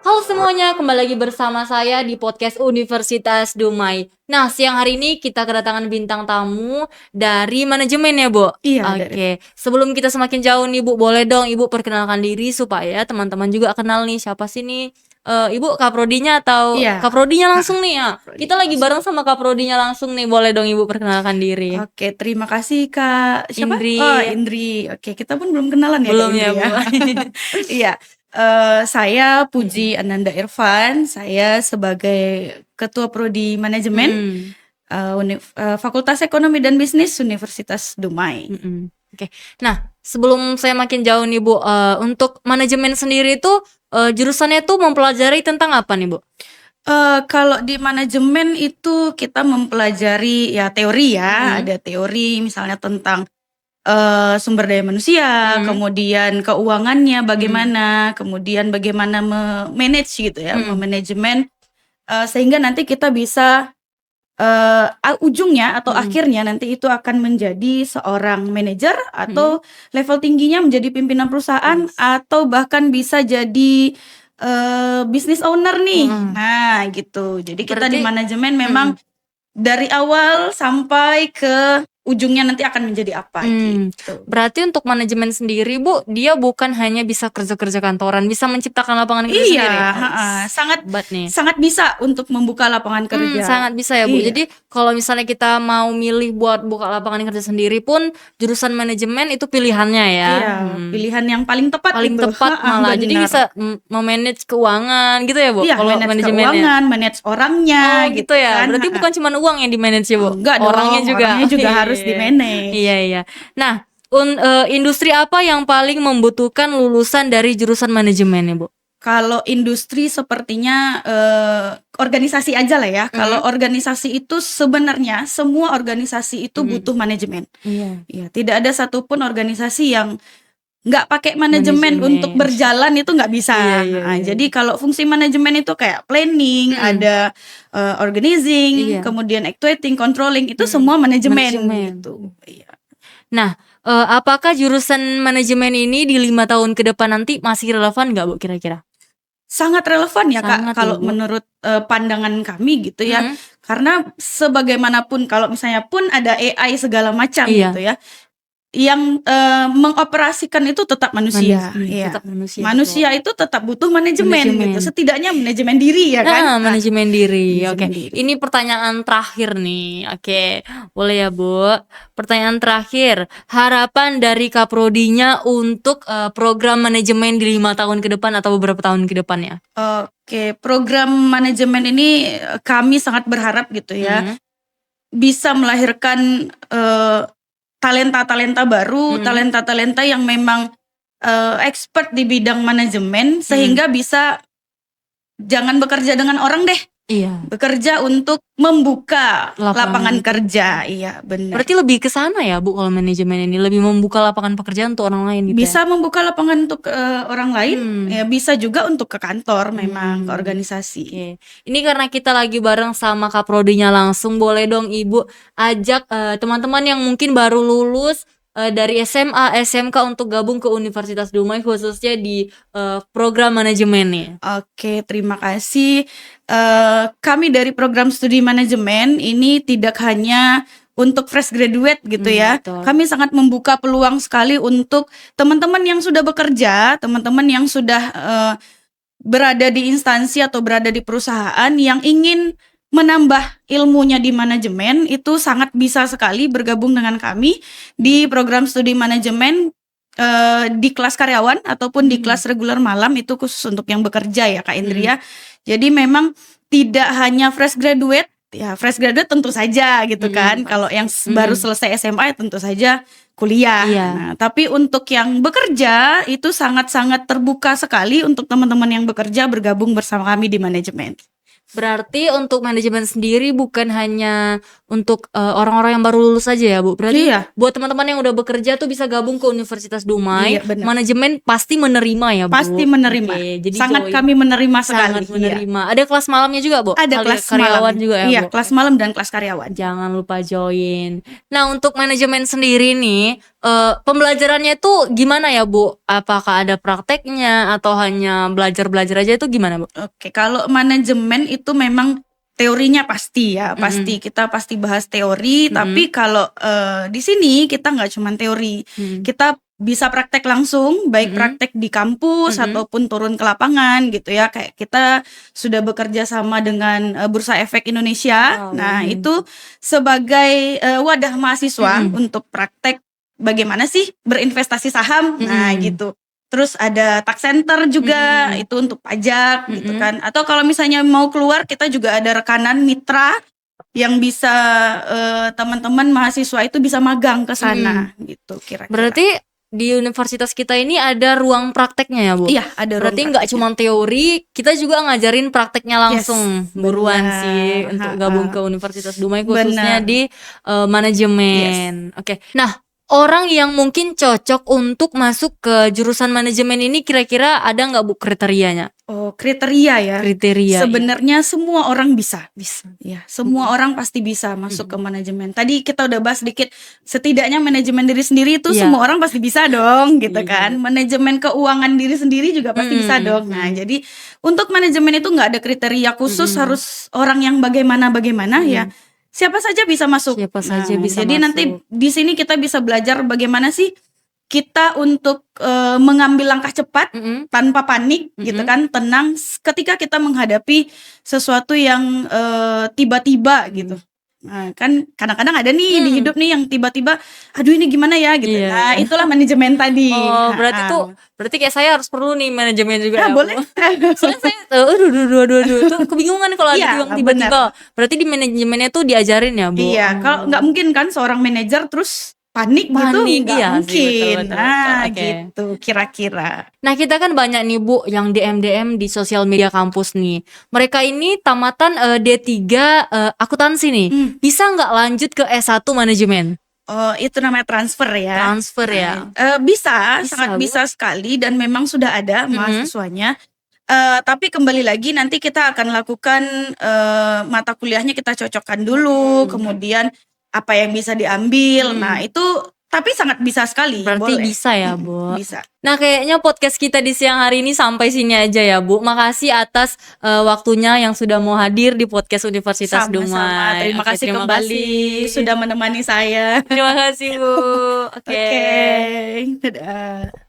Halo semuanya, kembali lagi bersama saya di podcast Universitas Dumai. Nah, siang hari ini kita kedatangan bintang tamu dari manajemen ya, Bu? Iya, Oke, sebelum kita semakin jauh nih, Bu, boleh dong Ibu perkenalkan diri supaya teman-teman juga kenal nih siapa sih nih Ibu kaprodinya atau iya, kaprodinya heeh, langsung nih ya? Kita prodi lagi langsung. bareng sama kaprodinya langsung nih, boleh dong Ibu perkenalkan diri. Oke, terima kasih Kak, siapa? Indri, Oh, Indri. Oke, kita pun belum kenalan ya Kak belum ya, Indri Bu? ya. Iya, saya Mm-mm. Puji Ananda Irfan, saya sebagai Ketua Prodi Manajemen, Mm-mm. Fakultas Ekonomi dan Bisnis Universitas Dumai. Mhm, oke. Nah, sebelum saya makin jauh nih Bu, untuk manajemen sendiri itu, jurusannya tuh mempelajari tentang apa nih Bu? Kalau di manajemen itu kita mempelajari ya teori ya, Mhm, ada teori misalnya tentang sumber daya manusia, mhm, kemudian keuangannya mhm, bagaimana, kemudian bagaimana me-manage gitu ya, mhm, memanajemen, sehingga nanti kita bisa, ujungnya atau mhm, akhirnya nanti itu akan menjadi seorang manajer mhm. atau level tingginya menjadi pimpinan perusahaan Wis, atau bahkan bisa jadi, business owner nih. heeh. Nah gitu. Jadi kita di Berarti manajemen memang mhm. dari awal sampai ke ujungnya nanti akan menjadi apa Mmm, gitu. berarti untuk manajemen sendiri Bu, dia bukan hanya bisa kerja-kerja kantoran, bisa menciptakan lapangan kerja Iya, sendiri? heeh, Wis, sangat hebat nih. sangat bisa untuk membuka lapangan kerja. Sangat bisa ya, Bu. Iya Jadi kalau misalnya kita mau milih buat buka lapangan kerja sendiri pun, jurusan manajemen itu pilihannya ya? iya, pilihan yang paling tepat Paling itu, tepat heeh, malah. Jadi bener. bisa, me-manage keuangan gitu ya, Bu, Iya, kalau manage manajemennya? keuangan, manage orangnya Oh gitu gitu ya? kan, Berarti heeh. bukan cuman uang yang di-manage ya, Bu? Enggak Orangnya dong, juga? orangnya Oh juga harus iya. Iya di-manage. iya. Nah, industri apa yang paling membutuhkan lulusan dari jurusan manajemen nih, Bu? Kalau industri sepertinya, organisasi aja lah ya. Kalau Mhm. organisasi itu sebenarnya semua organisasi itu Mhm. butuh manajemen. Iya, Iya, tidak ada satupun organisasi yang nggak pakai manajemen untuk manajemen. berjalan itu nggak Iya bisa. iya Heeh, iya jadi iya. kalau fungsi manajemen itu kayak planning, Mhm. ada, organizing, Iya. kemudian actuating, controlling, itu Mhm. semua manajemen Manajemen. gitu. Iya. Nah, apakah jurusan manajemen ini di 5 tahun ke depan nanti masih relevan nggak, Bu, kira-kira? Sangat relevan ya, Kak, Sangat ya, kalau Bu? menurut, pandangan kami gitu ya. Mhm. Karena sebagaimanapun kalau misalnya pun ada AI segala macam gitu Iya, ya, yang, mengoperasikan itu tetap manusia, iya, iya. tetap manusia, betul. Manusia itu tetap butuh manajemen gitu, Manajemen. setidaknya manajemen diri ya kan? Heeh, Ah, manajemen diri, oke. manajemen diri. Ini pertanyaan terakhir nih, oke. Boleh ya, Bu? Pertanyaan terakhir, harapan dari Kaprodinya untuk, program manajemen di 5 tahun ke depan atau beberapa tahun ke depannya? Oke, program manajemen ini, kami sangat berharap gitu ya, Mhm, bisa melahirkan, talenta-talenta baru, mhm, talenta-talenta yang memang, expert di bidang manajemen mhm. sehingga bisa jangan bekerja dengan orang deh, Iya, bekerja untuk membuka lapangan lapangan kerja. kerja. Iya, bener. Berarti lebih ke sana ya, Bu, kalau manajemen ini, lebih membuka lapangan pekerjaan untuk orang lain gitu ya? Bisa membuka lapangan untuk, orang lain, ya Mmm. bisa juga untuk ke kantor memang, ke Mmm, organisasi. oke. Ini karena kita lagi bareng sama kaprodinya langsung, boleh dong Ibu ajak, teman-teman yang mungkin baru lulus, dari SMA, SMK untuk gabung ke Universitas Dumai khususnya di, program manajemen nih. Oke, terima kasih. Kami dari program studi manajemen ini tidak hanya untuk fresh graduate gitu ya. Betul. Kami sangat membuka peluang sekali untuk teman-teman yang sudah bekerja, teman-teman yang sudah, berada di instansi atau berada di perusahaan yang ingin menambah ilmunya di manajemen, itu sangat bisa sekali bergabung dengan kami di Mhm, program studi manajemen, di kelas karyawan ataupun di mhm, kelas reguler malam, itu khusus untuk yang bekerja ya, Kak mhm, Indria. Jadi memang tidak hanya fresh graduate, ya fresh graduate tentu saja gitu kan, kalau yang pasti. baru Mhm, selesai SMA ya tentu saja kuliah. iya. Nah, tapi untuk yang bekerja itu sangat-sangat terbuka sekali untuk teman-teman yang bekerja bergabung bersama kami di manajemen. Berarti untuk manajemen sendiri bukan hanya untuk orang-orang yang baru lulus aja ya, Bu? Berarti Iya. buat teman-teman yang udah bekerja tuh bisa gabung ke Universitas Dumai. Iya, benar. Manajemen pasti menerima ya, Bu? Pasti menerima. Oke, jadi Sangat join. kami menerima sekali. Sangat menerima. Ada kelas malamnya juga, Bu? Ada kelas karyawan malam juga ya, iya, Bu? kelas malam dan kelas karyawan. Jangan lupa join. Nah, untuk manajemen sendiri nih, pembelajarannya itu gimana ya, Bu? Apakah ada prakteknya atau hanya belajar-belajar aja, itu gimana, Bu? Oke, kalau manajemen itu memang teorinya pasti ya, pasti kita pasti bahas teori. Tapi kalau di sini kita nggak cuma teori, kita bisa praktek langsung, baik praktek di kampus ataupun turun ke lapangan gitu ya. Kayak kita sudah bekerja sama dengan Bursa Efek Indonesia. Nah, itu sebagai wadah mahasiswa untuk praktek bagaimana sih berinvestasi saham. Nah, gitu. Terus ada tax center juga, itu untuk pajak gitu kan. Atau kalau misalnya mau keluar, kita juga ada rekanan mitra yang bisa teman-teman mahasiswa itu bisa magang ke sana gitu kira-kira. Berarti di universitas kita ini ada ruang prakteknya ya, Bu? Iya, ada ruang Berarti nggak prakteknya. cuma teori, kita juga ngajarin prakteknya langsung. Yes, Buruan benar. sih untuk gabung ke Universitas Dumai khususnya Benar. di manajemen. Oke. Nah, orang yang mungkin cocok untuk masuk ke jurusan manajemen ini kira-kira ada nggak, Bu, kriterianya? Oh, kriteria ya. Kriteria. Sebenarnya semua orang bisa. Bisa. Ya, semua orang pasti bisa masuk ke manajemen. Tadi kita udah bahas sedikit, setidaknya manajemen diri sendiri itu Iya. semua orang pasti bisa dong, gitu Iya. kan. Manajemen keuangan diri sendiri juga pasti bisa dong. Nah, jadi untuk manajemen itu nggak ada kriteria khusus harus orang yang bagaimana ya. Siapa saja bisa masuk. Siapa saja bisa jadi masuk. nanti di sini kita bisa belajar bagaimana sih kita untuk mengambil langkah cepat tanpa panik gitu kan, tenang ketika kita menghadapi sesuatu yang tiba-tiba gitu. Nah, kan kadang-kadang ada nih di hidup nih yang tiba-tiba, aduh ini gimana ya gitu. Iya, Nah, iya. itulah manajemen tadi. Oh, berarti kayak saya harus perlu nih manajemen juga ya, Bu? boleh. Soalnya saya tuh kebingungan kalau ada Iya, yang tiba-tiba. Berarti di manajemennya tuh diajarin ya, Bu? Iya, kalau nggak mungkin kan seorang manajer terus panik gitu, nggak iya sih, mungkin. betul. Nah, Oke. gitu kira-kira. Nah, kita kan banyak nih, Bu, yang DM di sosial media kampus nih. Mereka ini tamatan D3 akuntansi nih. Bisa nggak lanjut ke S1 manajemen? Oh, itu namanya transfer ya. Transfer ya. Bisa, Bisa, sangat Bu. bisa sekali dan memang sudah ada mahasiswanya. Tapi kembali lagi nanti kita akan lakukan mata kuliahnya kita cocokkan dulu, kemudian apa yang bisa diambil. Nah, itu tapi sangat bisa sekali. Berarti boleh. bisa ya, Bu? Bisa. Nah, kayaknya podcast kita di siang hari ini sampai sini aja ya, Bu. Makasih atas waktunya yang sudah mau hadir di podcast Universitas Sama-sama. Dumai. Terima Oke, kasih kembali sudah menemani saya. Terima kasih, Bu. Oke. Oke. Dadah.